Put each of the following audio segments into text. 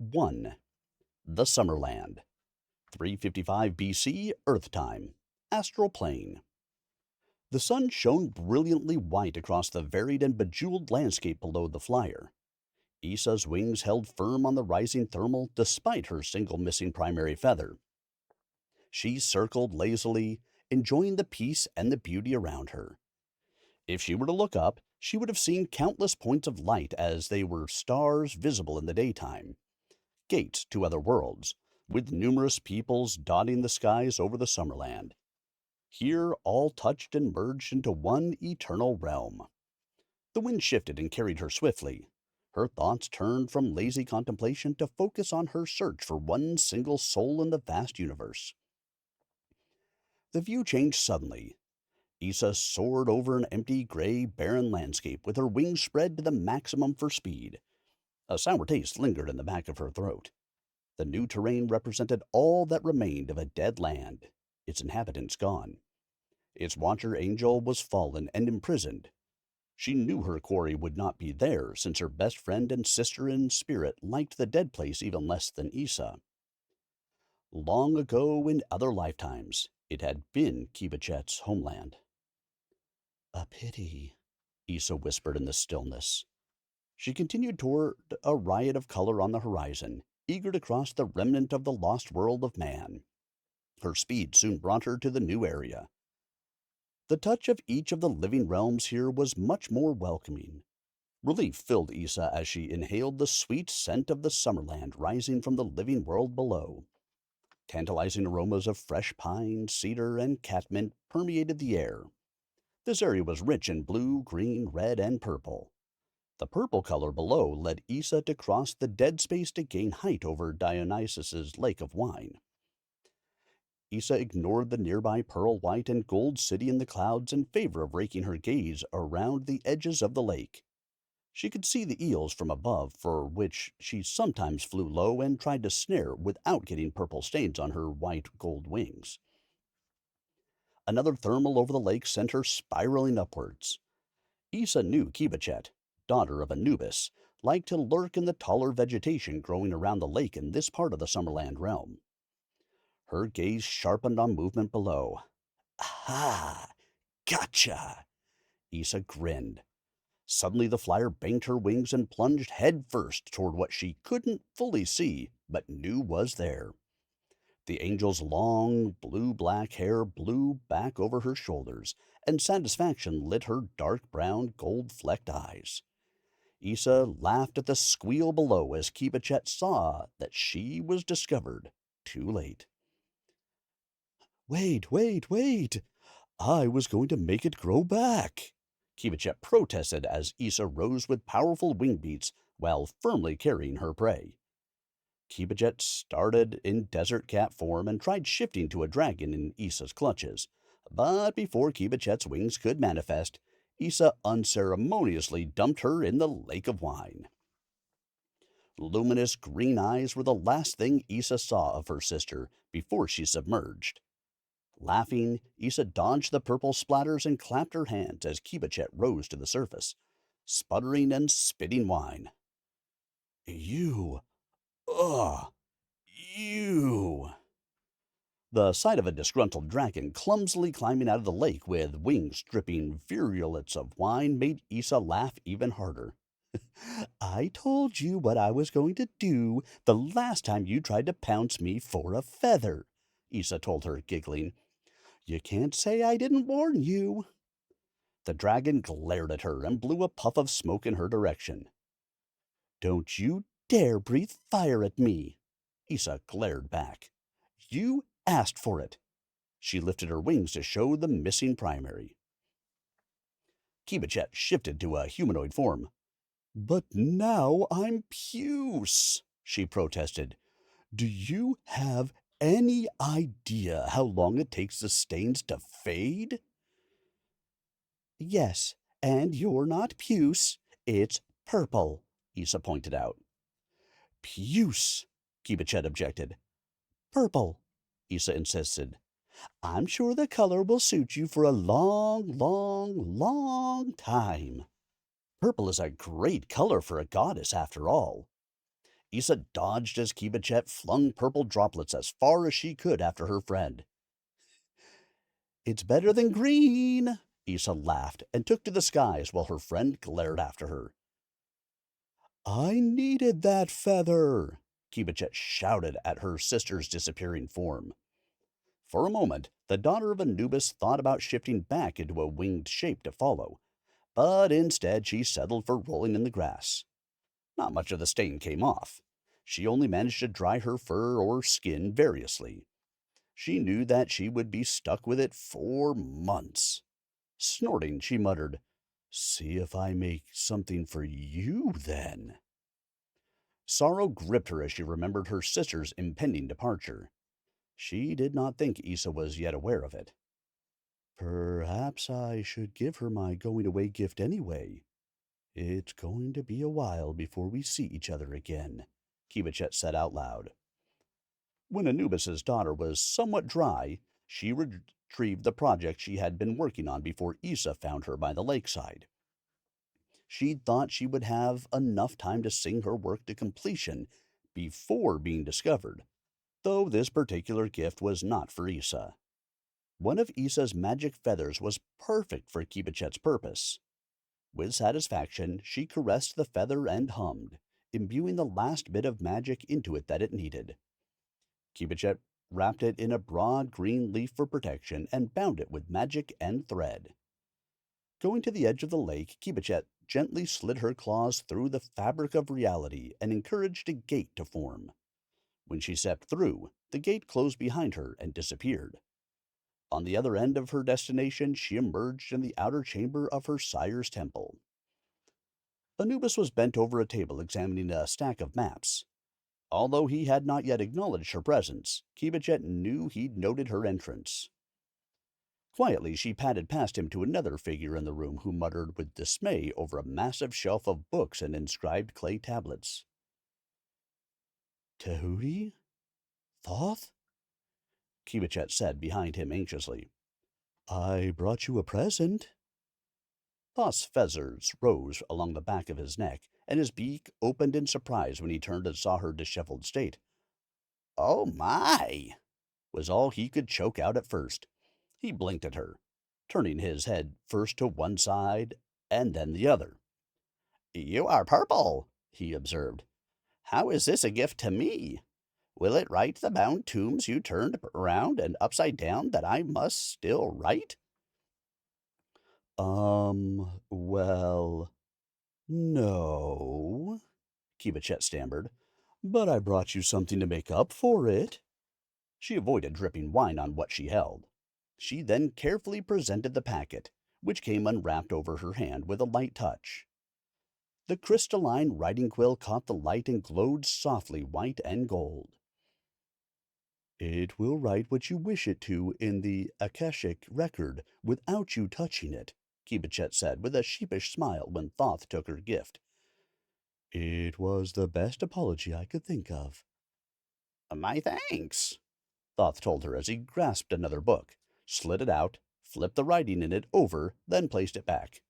1. The Summerland. 355 BC, Earth time. Astral plane. The sun shone brilliantly white across the varied and bejeweled landscape below the flyer. Issa's wings held firm on the rising thermal despite her single missing primary feather. She circled lazily, enjoying the peace and the beauty around her. If she were to look up, she would have seen countless points of light as they were stars visible in the daytime, gates to other worlds, with numerous peoples dotting the skies over the Summerland. Here all touched and merged into one eternal realm. The wind shifted and carried her swiftly. Her thoughts turned from lazy contemplation to focus on her search for one single soul in the vast universe. The view changed suddenly. Issa soared over an empty, gray, barren landscape with her wings spread to the maximum for speed. A sour taste lingered in the back of her throat. The new terrain represented all that remained of a dead land, its inhabitants gone. Its watcher angel was fallen and imprisoned. She knew her quarry would not be there, since her best friend and sister in spirit liked the dead place even less than Issa. Long ago, in other lifetimes, it had been Kibachet's homeland. A pity, Issa whispered in the stillness. She continued toward a riot of color on the horizon, eager to cross the remnant of the lost world of man. Her speed soon brought her to the new area. The touch of each of the living realms here was much more welcoming. Relief filled Issa as she inhaled the sweet scent of the Summerland rising from the living world below. Tantalizing aromas of fresh pine, cedar, and catmint permeated the air. This area was rich in blue, green, red, and purple. The purple color below led Issa to cross the dead space to gain height over Dionysus's lake of wine. Issa ignored the nearby pearl white and gold city in the clouds in favor of raking her gaze around the edges of the lake. She could see the eels from above, for which she sometimes flew low and tried to snare without getting purple stains on her white gold wings. Another thermal over the lake sent her spiraling upwards. Issa knew Kibachet, daughter of Anubis, liked to lurk in the taller vegetation growing around the lake in this part of the Summerland realm. Her gaze sharpened on movement below. "Aha! Gotcha!" Issa grinned. Suddenly the flyer banked her wings and plunged headfirst toward what she couldn't fully see, but knew was there. The angel's long, blue-black hair blew back over her shoulders, and satisfaction lit her dark brown, gold-flecked eyes. Issa laughed at the squeal below as Kibachet saw that she was discovered too late. "Wait, wait, wait! I was going to make it grow back!" Kibachet protested as Issa rose with powerful wing beats while firmly carrying her prey. Kibachet started in desert cat form and tried shifting to a dragon in Issa's clutches, but before Kibachet's wings could manifest, Issa unceremoniously dumped her in the lake of wine. Luminous green eyes were the last thing Issa saw of her sister before she submerged. Laughing, Issa dodged the purple splatters and clapped her hands as Kibachet rose to the surface, sputtering and spitting wine. "You! Ugh! You!" The sight of a disgruntled dragon clumsily climbing out of the lake with wings dripping virulets of wine made Issa laugh even harder. "I told you what I was going to do the last time you tried to pounce me for a feather," Issa told her, giggling. "You can't say I didn't warn you." The dragon glared at her and blew a puff of smoke in her direction. "Don't you dare breathe fire at me!" Issa glared back. "You asked for it." She lifted her wings to show the missing primary. Kibachet shifted to a humanoid form. "But now I'm puce," she protested. "Do you have any idea how long it takes the stains to fade?" "Yes, and you're not puce. It's purple," Issa pointed out. "Puce," Kibachet objected. "Purple," Issa insisted. "I'm sure the color will suit you for a long, long, long time." "Purple is a great color for a goddess, after all." Issa dodged as Kibichet flung purple droplets as far as she could after her friend. It's better than green, Issa laughed and took to the skies while her friend glared after her. I needed that feather, Kibichet shouted at her sister's disappearing form. For a moment, the daughter of Anubis thought about shifting back into a winged shape to follow, but instead she settled for rolling in the grass. Not much of the stain came off. She only managed to dry her fur or skin variously. She knew that she would be stuck with it for months. Snorting, she muttered, See if I make something for you, then. Sorrow gripped her as she remembered her sister's impending departure. She did not think Issa was yet aware of it. Perhaps I should give her my going-away gift anyway. It's going to be a while before we see each other again, Kibichet said out loud. When Anubis's daughter was somewhat dry, she retrieved the project she had been working on before Issa found her by the lakeside. She thought she would have enough time to sing her work to completion before being discovered, though this particular gift was not for Issa. One of Issa's magic feathers was perfect for Kibichet's purpose. With satisfaction, she caressed the feather and hummed, imbuing the last bit of magic into it that it needed. Kibichet wrapped it in a broad green leaf for protection and bound it with magic and thread. Going to the edge of the lake, Kibichet gently slid her claws through the fabric of reality and encouraged a gate to form. When she stepped through, the gate closed behind her and disappeared. On the other end of her destination, she emerged in the outer chamber of her sire's temple. Anubis was bent over a table examining a stack of maps. Although he had not yet acknowledged her presence, Kibichet knew he'd noted her entrance. Quietly, she padded past him to another figure in the room who muttered with dismay over a massive shelf of books and inscribed clay tablets. Tahuti? Thoth? Kibichet said behind him anxiously. I brought you a present. Thoth's feathers rose along the back of his neck, and his beak opened in surprise when he turned and saw her disheveled state. Oh my! Was all he could choke out at first. He blinked at her, turning his head first to one side and then the other. You are purple, he observed. How is this a gift to me? Will it write the bound tombs you turned around and upside down that I must still write? Well, no, Kibichet stammered, but I brought you something to make up for it. She avoided dripping wine on what she held. She then carefully presented the packet, which came unwrapped over her hand with a light touch. The crystalline writing quill caught the light and glowed softly white and gold. It will write what you wish it to in the Akashic record without you touching it, Kibichet said with a sheepish smile when Thoth took her gift. It was the best apology I could think of. My thanks, Thoth told her as he grasped another book, slid it out, flipped the writing in it over, then placed it back.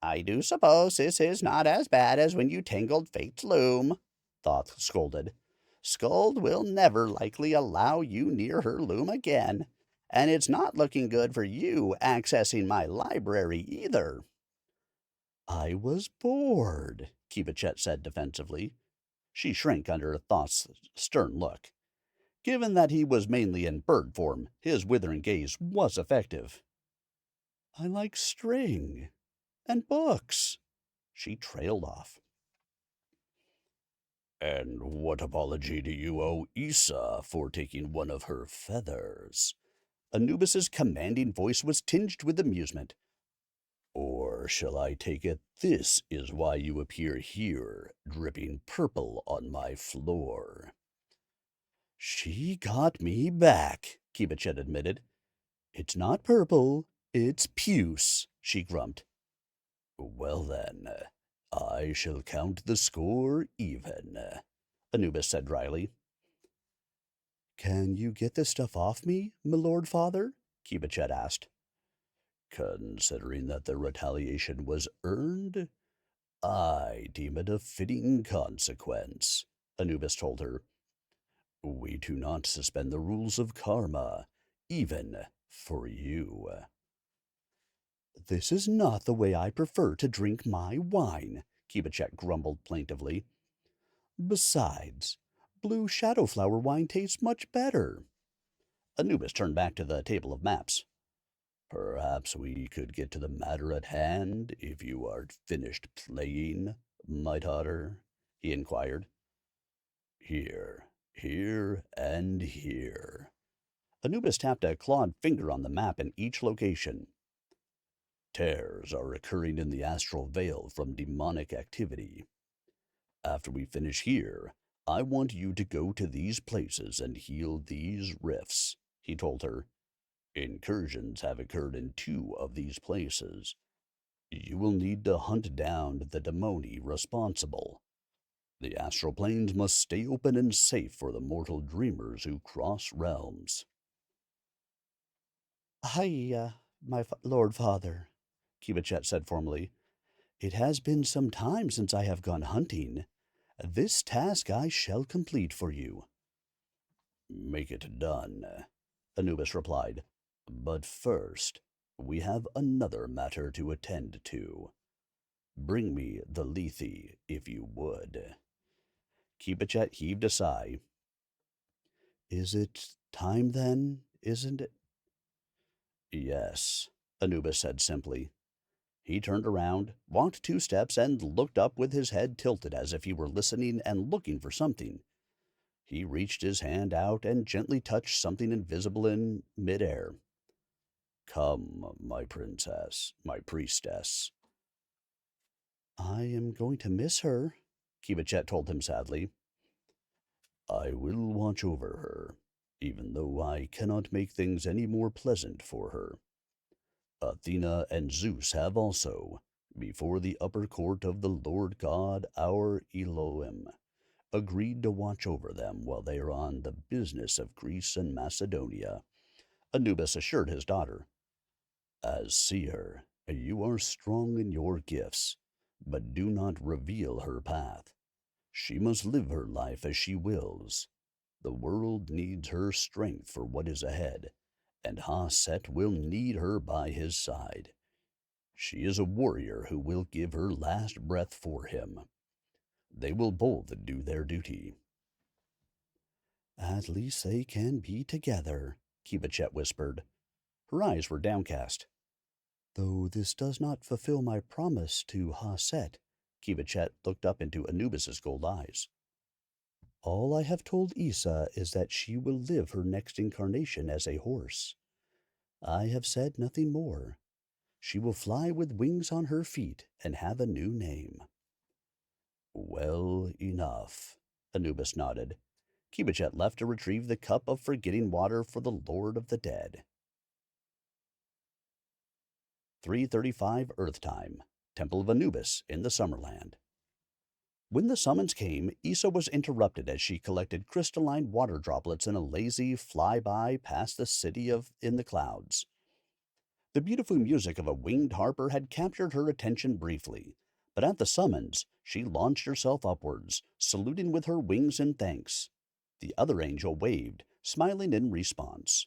I do suppose this is not as bad as when you tangled Fate's loom, Thoth scolded. Skuld will never likely allow you near her loom again, and it's not looking good for you accessing my library either. I was bored, Kibichet said defensively. She shrank under Thoth's stern look. Given that he was mainly in bird form, his withering gaze was effective. I like string and books. She trailed off. And what apology do you owe Issa for taking one of her feathers? Anubis's commanding voice was tinged with amusement. Or shall I take it this is why you appear here, dripping purple on my floor? She got me back, Kibichet admitted. It's not purple, it's puce, she grumped. Well then, I shall count the score even, Anubis said dryly. Can you get this stuff off me, my lord father? Kibichet asked. Considering that the retaliation was earned, I deem it a fitting consequence, Anubis told her. We do not suspend the rules of karma, even for you. This is not the way I prefer to drink my wine, Kibachek grumbled plaintively. Besides, blue shadow flower wine tastes much better. Anubis turned back to the table of maps. Perhaps we could get to the matter at hand if you are finished playing, my daughter, he inquired. Here, and here. Anubis tapped a clawed finger on the map in each location. Tears are occurring in the astral veil from demonic activity. After we finish here, I want you to go to these places and heal these rifts, he told her. Incursions have occurred in 2 of these places. You will need to hunt down the demoni responsible. The astral planes must stay open and safe for the mortal dreamers who cross realms. Lord Father, Kibachet said formally. It has been some time since I have gone hunting. This task I shall complete for you. Make it done, Anubis replied. But first, we have another matter to attend to. Bring me the Lethe, if you would. Kibachet heaved a sigh. Is it time then, isn't it? Yes, Anubis said simply. He turned around, walked 2 steps, and looked up with his head tilted as if he were listening and looking for something. He reached his hand out and gently touched something invisible in midair. Come, my princess, my priestess. I am going to miss her, Kibachet told him sadly. I will watch over her, even though I cannot make things any more pleasant for her. Athena and Zeus have also, before the upper court of the Lord God, our Elohim, agreed to watch over them while they are on the business of Greece and Macedonia, Anubis assured his daughter. As seer, you are strong in your gifts, but do not reveal her path. She must live her life as she wills. The world needs her strength for what is ahead, and Ha-Set will need her by his side. She is a warrior who will give her last breath for him. They will both do their duty. At least they can be together, Kibachet whispered. Her eyes were downcast. Though this does not fulfill my promise to Ha-Set, Kibachet looked up into Anubis's gold eyes. All I have told Issa is that she will live her next incarnation as a horse. I have said nothing more. She will fly with wings on her feet and have a new name. Well enough, Anubis nodded. Kibachet left to retrieve the cup of forgetting water for the Lord of the Dead. 3:35 Earth Time, Temple of Anubis in the Summerland. When the summons came, Issa was interrupted as she collected crystalline water droplets in a lazy flyby past the city in the clouds. The beautiful music of a winged harper had captured her attention briefly, but at the summons, she launched herself upwards, saluting with her wings in thanks. The other angel waved, smiling in response.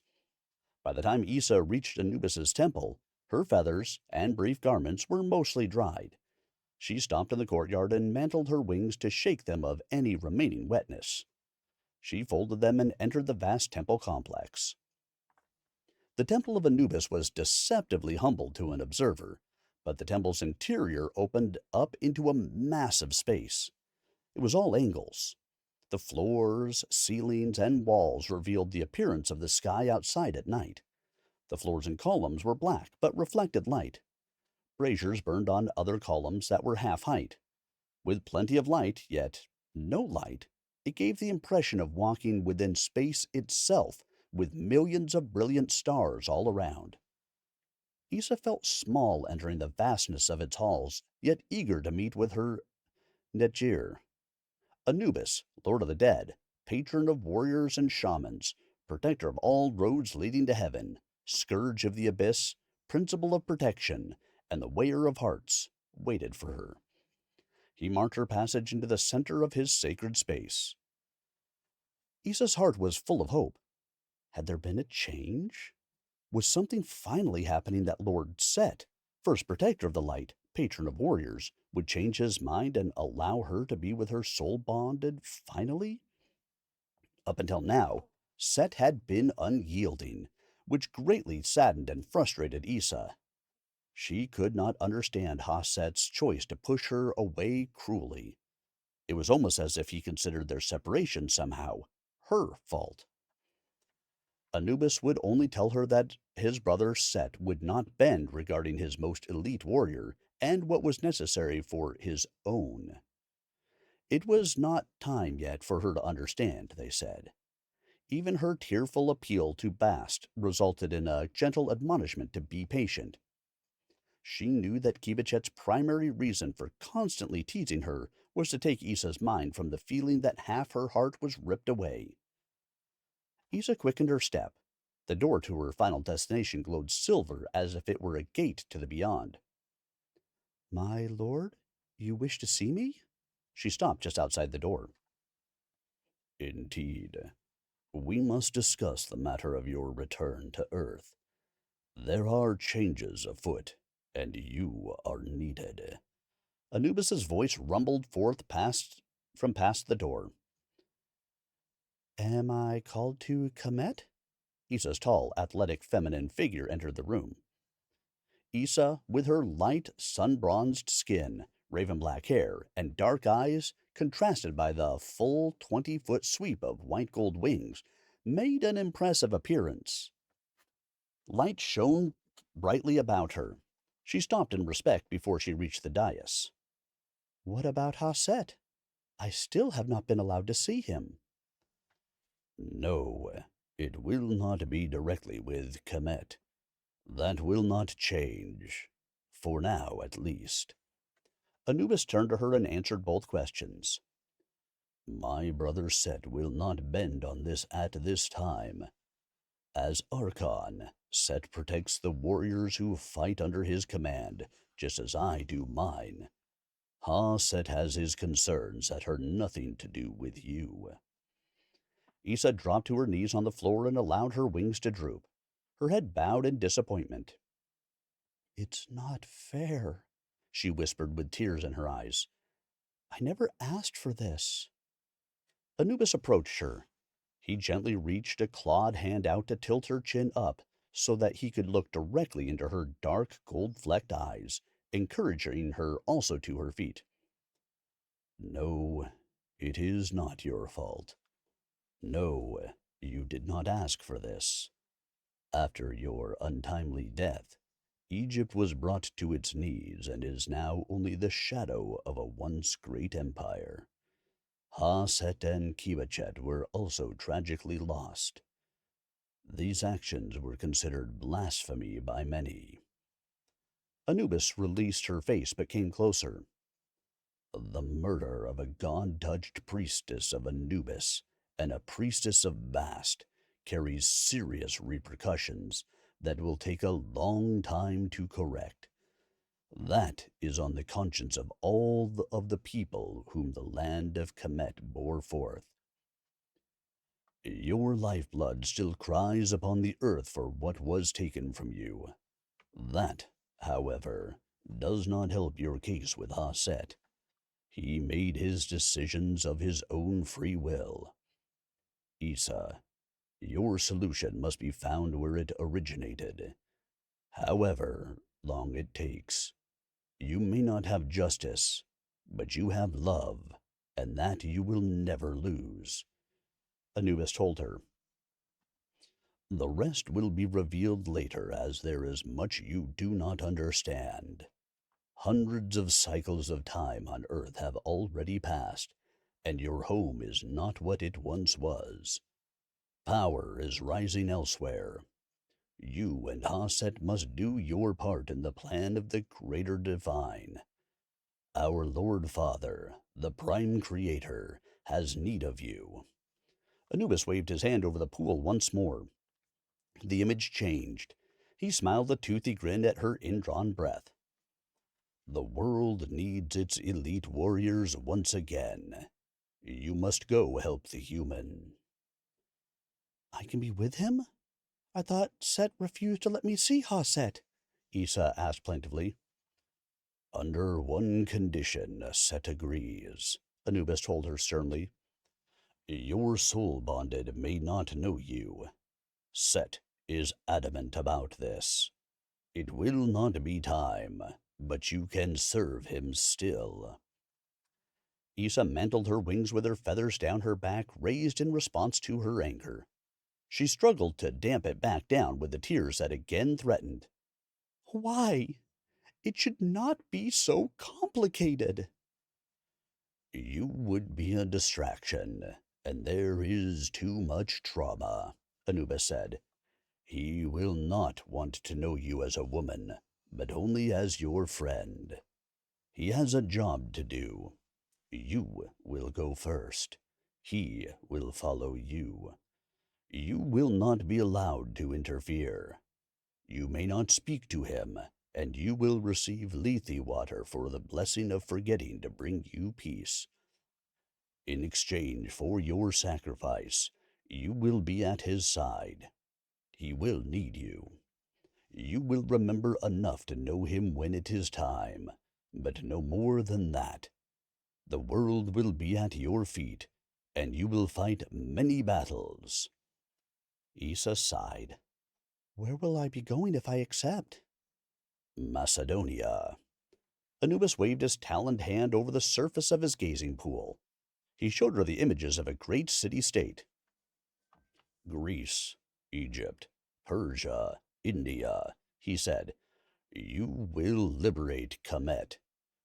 By the time Issa reached Anubis's temple, her feathers and brief garments were mostly dried. She stopped in the courtyard and mantled her wings to shake them of any remaining wetness. She folded them and entered the vast temple complex. The temple of Anubis was deceptively humble to an observer, but the temple's interior opened up into a massive space. It was all angles. The floors, ceilings, and walls revealed the appearance of the sky outside at night. The floors and columns were black, but reflected light. Braziers burned on other columns that were half height. With plenty of light, yet no light, it gave the impression of walking within space itself, with millions of brilliant stars all around. Issa felt small entering the vastness of its halls, yet eager to meet with her Netjir. Anubis, Lord of the Dead, patron of warriors and shamans, protector of all roads leading to heaven, scourge of the abyss, principle of protection, and the weigher of hearts, waited for her. He marked her passage into the center of his sacred space. Issa's heart was full of hope. Had there been a change? Was something finally happening that Lord Set, first protector of the light, patron of warriors, would change his mind and allow her to be with her soul bonded finally? Up until now, Set had been unyielding, which greatly saddened and frustrated Issa. She could not understand Haset's choice to push her away cruelly. It was almost as if he considered their separation somehow her fault. Anubis would only tell her that his brother Set would not bend regarding his most elite warrior and what was necessary for his own. It was not time yet for her to understand, they said. Even her tearful appeal to Bast resulted in a gentle admonishment to be patient. She knew that Kibichet's primary reason for constantly teasing her was to take Issa's mind from the feeling that half her heart was ripped away. Issa quickened her step. The door to her final destination glowed silver as if it were a gate to the beyond. My lord, you wish to see me? She stopped just outside the door. Indeed. We must discuss the matter of your return to Earth. There are changes afoot, and you are needed. Anubis's voice rumbled forth from past the door. Am I called to Kemet? Issa's tall, athletic, feminine figure entered the room. Issa, with her light, sun-bronzed skin, raven-black hair, and dark eyes, contrasted by the full 20-foot sweep of white-gold wings, made an impressive appearance. Light shone brightly about her. She stopped in respect before she reached the dais. What about Haset? I still have not been allowed to see him. No, it will not be directly with Kemet. That will not change. For now, at least. Anubis turned to her and answered both questions. My brother Set will not bend on this at this time. As Archon, Set protects the warriors who fight under his command, just as I do mine. Set has his concerns that have nothing to do with you. Issa dropped to her knees on the floor and allowed her wings to droop. Her head bowed in disappointment. It's not fair, she whispered with tears in her eyes. I never asked for this. Anubis approached her. He gently reached a clawed hand out to tilt her chin up so that he could look directly into her dark, gold-flecked eyes, encouraging her also to her feet. No, it is not your fault. No, you did not ask for this. After your untimely death, Egypt was brought to its knees and is now only the shadow of a once great empire. Set and Kibichet were also tragically lost. These actions were considered blasphemy by many. Anubis released her face but came closer. The murder of a god-touched priestess of Anubis and a priestess of Bast carries serious repercussions that will take a long time to correct. That is on the conscience of all of the people whom the land of Kemet bore forth. Your lifeblood still cries upon the earth for what was taken from you. That, however, does not help your case with Haset. He made his decisions of his own free will. Issa, your solution must be found where it originated. However long it takes. You may not have justice, but you have love, and that you will never lose. Anubis told her. The rest will be revealed later, as there is much you do not understand. Hundreds of cycles of time on Earth have already passed, and your home is not what it once was. Power is rising elsewhere. You and Haset must do your part in the plan of the greater divine. Our Lord Father, the Prime Creator, has need of you. Anubis waved his hand over the pool once more. The image changed. He smiled a toothy grin at her indrawn breath. The world needs its elite warriors once again. You must go help the human. I can be with him? I thought Set refused to let me see Set. Issa asked plaintively. Under one condition, Set agrees, Anubis told her sternly. Your soul bonded may not know you. Set is adamant about this. It will not be time, but you can serve him still. Issa mantled her wings with her feathers down her back, raised in response to her anger. She struggled to damp it back down with the tears that again threatened. Why? It should not be so complicated. You would be a distraction, and there is too much trauma, Anubis said. He will not want to know you as a woman, but only as your friend. He has a job to do. You will go first. He will follow you. You will not be allowed to interfere. You may not speak to him, and you will receive Lethe water for the blessing of forgetting to bring you peace. In exchange for your sacrifice, you will be at his side. He will need you. You will remember enough to know him when it is time, but no more than that. The world will be at your feet, and you will fight many battles. Issa sighed. Where will I be going if I accept? Macedonia. Anubis waved his taloned hand over the surface of his gazing pool. He showed her the images of a great city-state. Greece, Egypt, Persia, India, he said. You will liberate Kemet,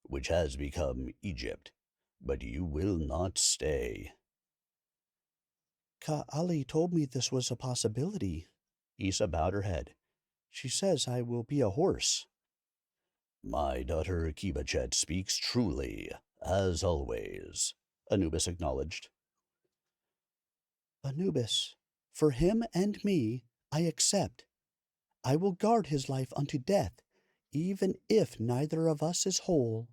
which has become Egypt, but you will not stay. Ka'ali told me this was a possibility. Issa bowed her head. She says I will be a horse. My daughter Kibachet speaks truly, as always, Anubis acknowledged. Anubis, for him and me, I accept. I will guard his life unto death, even if neither of us is whole.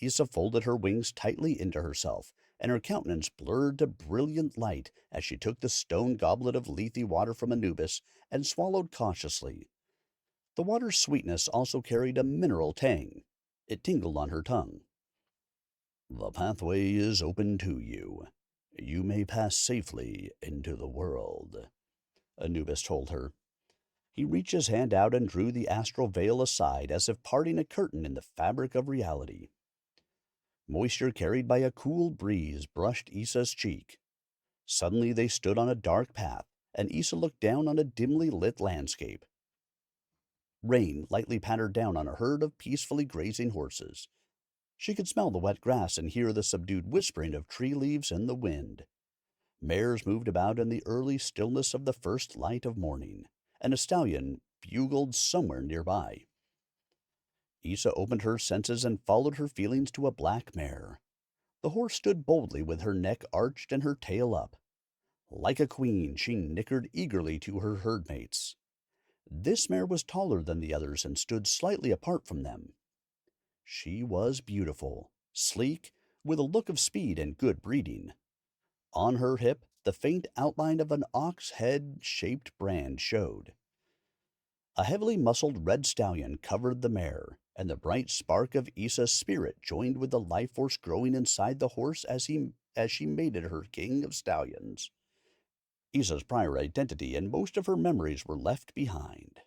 Issa folded her wings tightly into herself, and her countenance blurred to brilliant light as she took the stone goblet of Lethe water from Anubis and swallowed cautiously. The water's sweetness also carried a mineral tang. It tingled on her tongue. The pathway is open to you. You may pass safely into the world, Anubis told her. He reached his hand out and drew the astral veil aside as if parting a curtain in the fabric of reality. Moisture carried by a cool breeze brushed Issa's cheek. Suddenly they stood on a dark path, and Issa looked down on a dimly lit landscape. Rain lightly pattered down on a herd of peacefully grazing horses. She could smell the wet grass and hear the subdued whispering of tree leaves in the wind. Mares moved about in the early stillness of the first light of morning, and a stallion bugled somewhere nearby. Issa opened her senses and followed her feelings to a black mare. The horse stood boldly with her neck arched and her tail up. Like a queen, she nickered eagerly to her herdmates. This mare was taller than the others and stood slightly apart from them. She was beautiful, sleek, with a look of speed and good breeding. On her hip, the faint outline of an ox head-shaped brand showed. A heavily muscled red stallion covered the mare, and the bright spark of Issa's spirit joined with the life force growing inside the horse as she mated her king of stallions. Issa's prior identity and most of her memories were left behind.